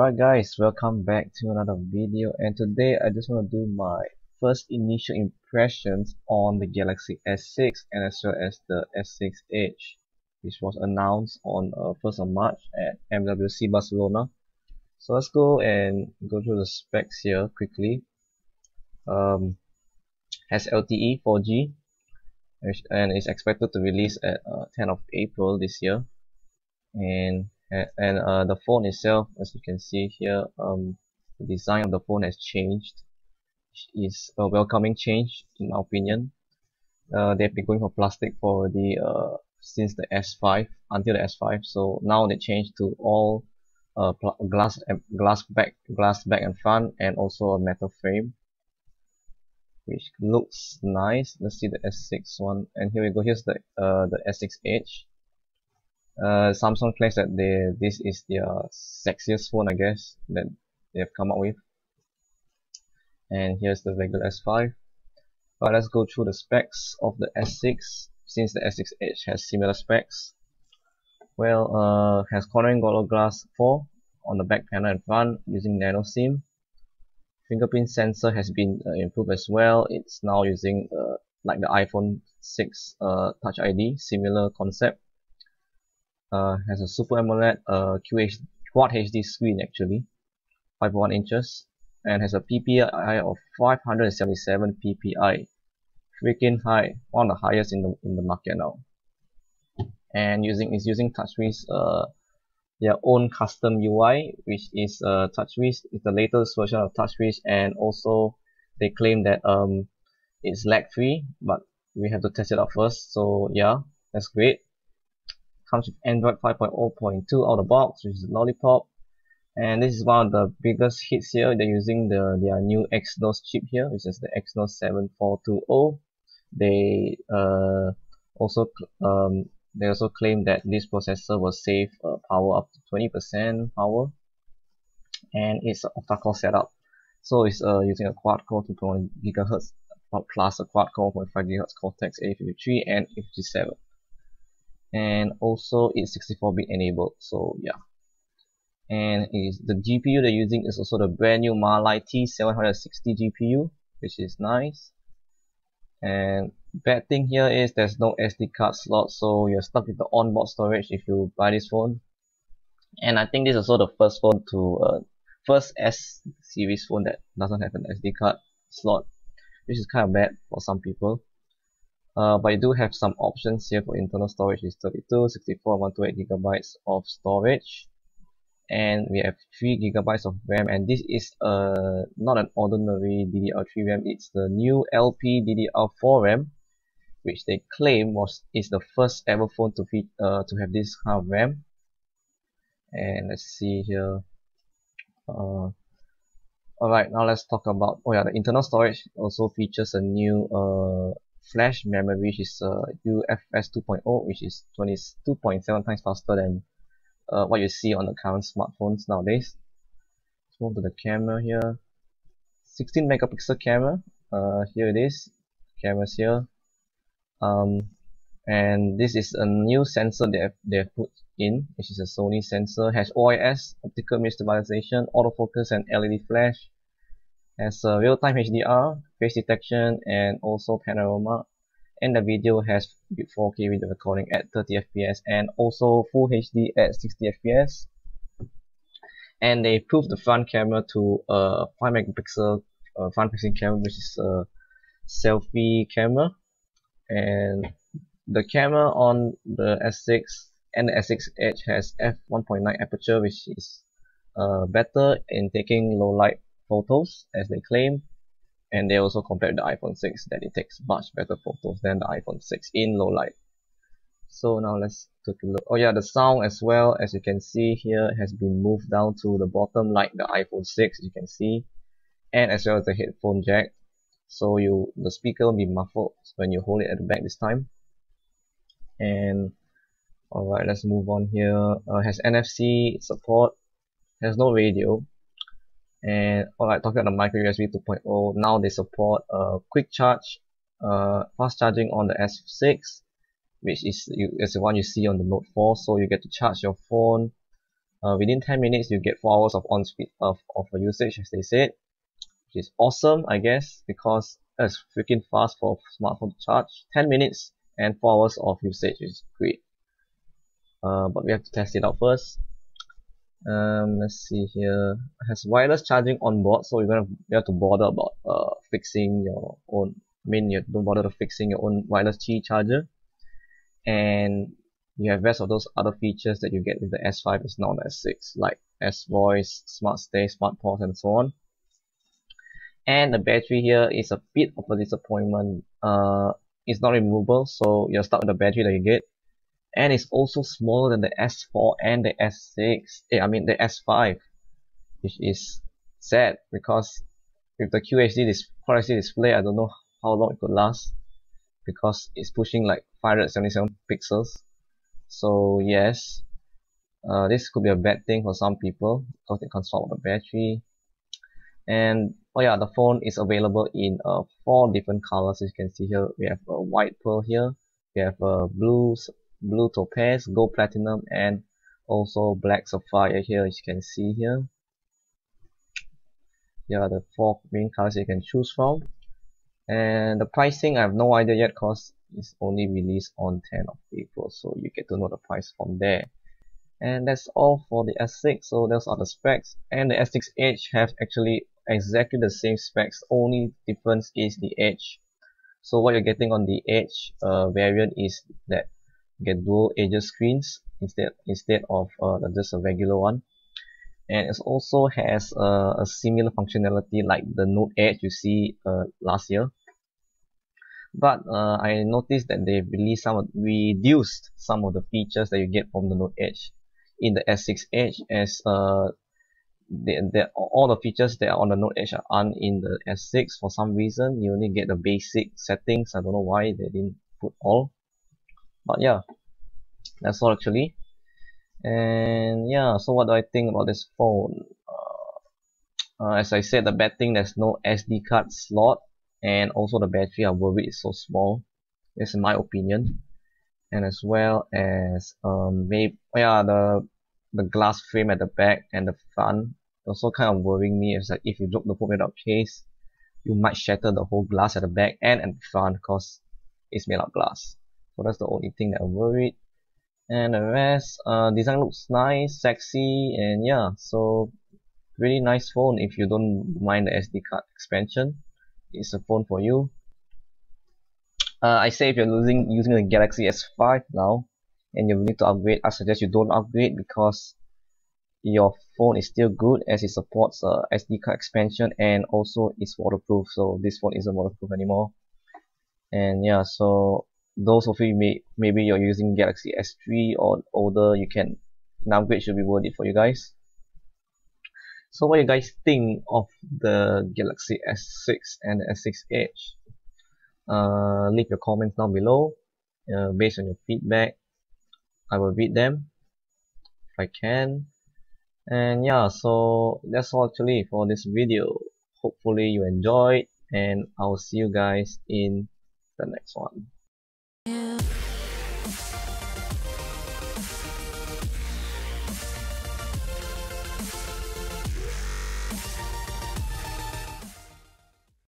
Alright guys, welcome back to another video, and today I just want to do my first initial impressions on the Galaxy S6 and as well as the S6 Edge, which was announced on 1st of March at MWC Barcelona. So let's go and go through the specs here quickly. Has LTE 4G and is expected to release at 10th of April this year. And the phone itself, as you can see here, the design of the phone has changed. It's a welcoming change in my opinion. They've been going for plastic for the since the S5 until the S5, so now they changed to all glass back and front, and also a metal frame, which looks nice. Let's see the S6 one, and here we go. Here's the S6 Edge. Samsung claims that this is their sexiest phone, I guess, that they have come up with. And here's the regular S5. But let's go through the specs of the S6, since the S6 Edge has similar specs. Well, has cornering Gorilla Glass 4 on the back panel and front using nano SIM. Fingerprint sensor has been improved as well. It's now using like the iPhone 6 Touch ID, similar concept. Has a Super AMOLED Quad HD screen actually, 5.1 inches, and has a PPI of 577 PPI, freaking high, one of the highest in the market now. And is using TouchWiz, their own custom UI, which is TouchWiz is the latest version of TouchWiz, and also they claim that it's lag free, but we have to test it out first. So yeah, that's great. Comes with Android 5.0.2 out of the box, which is Lollipop, and this is one of the biggest hits here. They're using their new Exynos chip here, which is the Exynos 7420. They also claim that this processor will save power up to 20% power, and it's an octa-core setup. So it's using a quad-core 2.1 GHz plus a quad-core 1.5 GHz Cortex A53 and A57. And also it's 64-bit enabled, so yeah. And the GPU they're using is also the brand new Mali T760 GPU, which is nice. And bad thing here is there's no SD card slot, so you're stuck with the onboard storage if you buy this phone. And I think this is also the first phone to first S series phone that doesn't have an SD card slot, which is kind of bad for some people. But you do have some options here for internal storage. Is 32, 64, 128 gigabytes of storage, and we have 3 gigabytes of RAM. And this is not an ordinary DDR3 RAM. It's the new LPDDR4 RAM, which they claim is the first ever phone to have this kind of RAM. And let's see here. Alright, now let's talk about the internal storage also features a new flash memory, which is UFS 2.0, which is 22.7 times faster than what you see on the current smartphones nowadays. Let's move to the camera here. 16 megapixel camera. Here it is. Cameras here. And this is a new sensor they have put in, which is a Sony sensor. Has OIS, optical image stabilization, autofocus, and LED flash. Has real-time HDR, face detection, and also panorama. And the video has 4K video recording at 30 FPS and also Full HD at 60 FPS. And they improved the front camera to 5 megapixel front-facing camera, which is a selfie camera. And the camera on the S6 and the S6 Edge has f1.9 aperture, which is better in taking low light photos, as they claim. And they also compared the iPhone 6 that it takes much better photos than the iPhone 6 in low light. So now let's take a look. Oh yeah, the sound as well, as you can see here, has been moved down to the bottom like the iPhone 6, you can see, and as well as the headphone jack. So the speaker will be muffled when you hold it at the back this time. And alright, let's move on here. Has NFC support, has no radio. And alright, talking about the micro USB 2.0, now they support quick charge, fast charging on the S6, which is the one you see on the Note 4. So you get to charge your phone within 10 minutes you get 4 hours of on speed of usage, as they said, which is awesome, I guess, because that's freaking fast for smartphone to charge. 10 minutes and 4 hours of usage is great. But we have to test it out first. Let's see here. It has wireless charging on board, so you have to bother about fixing your own. You don't bother to fixing your own wireless Qi charger, and you have rest of those other features that you get with the S5 is now on the S6, like S Voice, Smart Stay, Smart Pause, and so on. And the battery here is a bit of a disappointment. It's not removable, so you're stuck with the battery that you get. And it's also smaller than the S4 and the S6. The S5, which is sad because with the QHD Quad HD display, I don't know how long it could last because it's pushing like 577 pixels. So yes, this could be a bad thing for some people because they can't swap the battery. And oh yeah, the phone is available in 4 different colors. As you can see here, we have a white pearl here, we have a blue topaz, gold platinum, and also black sapphire here, as you can see here. Here are the 4 main colors you can choose from. And the pricing, I have no idea yet because it's only released on 10th of April, so you get to know the price from there. And that's all for the S6. So those are the specs, and the S6 Edge have actually exactly the same specs, only difference is the Edge. So what you're getting on the Edge variant is that you get dual edges screens instead of just a regular one, and it also has a similar functionality like the Note Edge you see last year. But I noticed that they reduced some of the features that you get from the Note Edge in the S6 Edge, as all the features that are on the Note Edge aren't in the S6 for some reason. You only get the basic settings. I don't know why they didn't put all, but yeah, that's all actually. And yeah, so what do I think about this phone? As I said, the bad thing, there's no SD card slot, and also the battery, I'm worried, is so small. This is my opinion. And as well as the glass frame at the back and the front also kind of worrying me. It's like if you drop the phone without case, you might shatter the whole glass at the back and at the front because it's made of glass. So that's the only thing that I'm worried. And the rest, design looks nice, sexy, and yeah, so really nice phone. If you don't mind the SD card expansion, it's a phone for you. I say if you're using the Galaxy S5 now and you need to upgrade, I suggest you don't upgrade because your phone is still good as it supports SD card expansion, and also it's waterproof. So this phone isn't waterproof anymore. And yeah, so those of you maybe you're using Galaxy S3 or older, an upgrade should be worth it for you guys. So what do you guys think of the Galaxy S6 and the S6 Edge? Leave your comments down below. Based on your feedback, I will read them if I can. And yeah, so that's all actually for this video. Hopefully you enjoyed, and I'll see you guys in the next one.